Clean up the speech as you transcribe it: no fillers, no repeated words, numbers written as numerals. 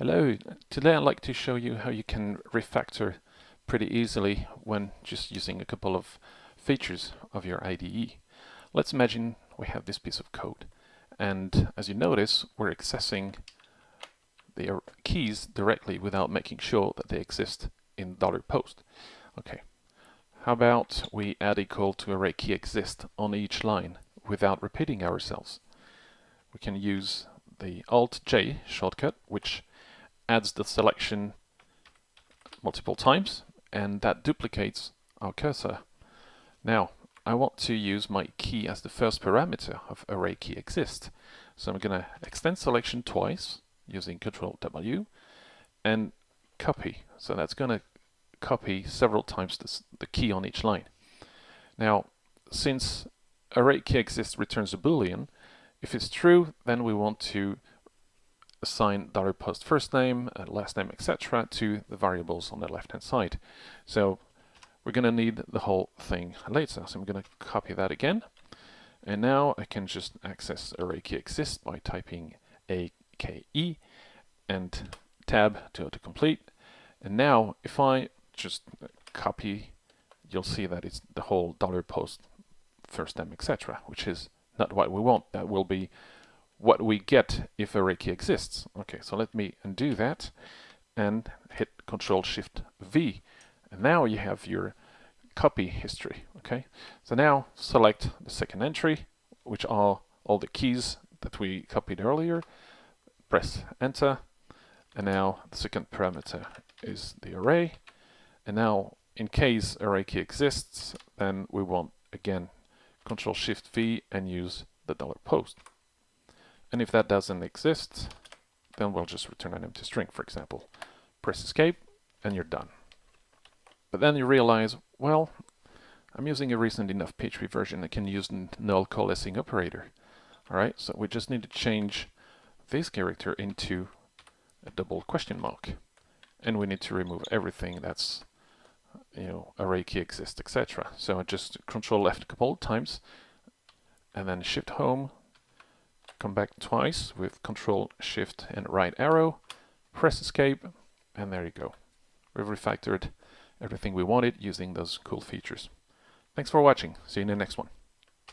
Hello, today I'd like to show you how you can refactor pretty easily when just using a couple of features of your IDE. Let's imagine we have this piece of code, and as you notice, we're accessing the keys directly without making sure that they exist in $post. Okay, how about we add equal to array key exist on each line without repeating ourselves? We can use the Alt-J shortcut, which adds the selection multiple times, and that duplicates our cursor. Now, I want to use my key as the first parameter of array key exist. So I'm going to extend selection twice using Control W and copy. So that's going to copy several times the key on each line. Now, since array key exist returns a Boolean, if it's true, then we want to assign $post first name, last name, etc. to the variables on the left-hand side. So we're going to need the whole thing later. So I'm going to copy that again. And now I can just access array key exist by typing AKE and tab to autocomplete. And now if I just copy, you'll see that it's the whole $post first name, etc., which is not what we want. That will be what we get if array key exists. Okay, so let me undo that and hit Control-Shift-V. And now you have your copy history. Okay, so now select the second entry, which are all the keys that we copied earlier. Press Enter, and now the second parameter is the array. And now, in case array key exists, then we want again Control-Shift-V and use the $post. And if that doesn't exist, then we'll just return an empty string, for example. Press Escape, and you're done. But then you realize, well, I'm using a recent enough PHP version that can use the null coalescing operator. All right, so we just need to change this character into a double question mark. And we need to remove everything that's, array key exists, etc. So I just Control left a couple of times, and then Shift Home, come back twice with Control, Shift, and right arrow, press Escape, and there you go. We've refactored everything we wanted using those cool features. Thanks for watching. See you in the next one.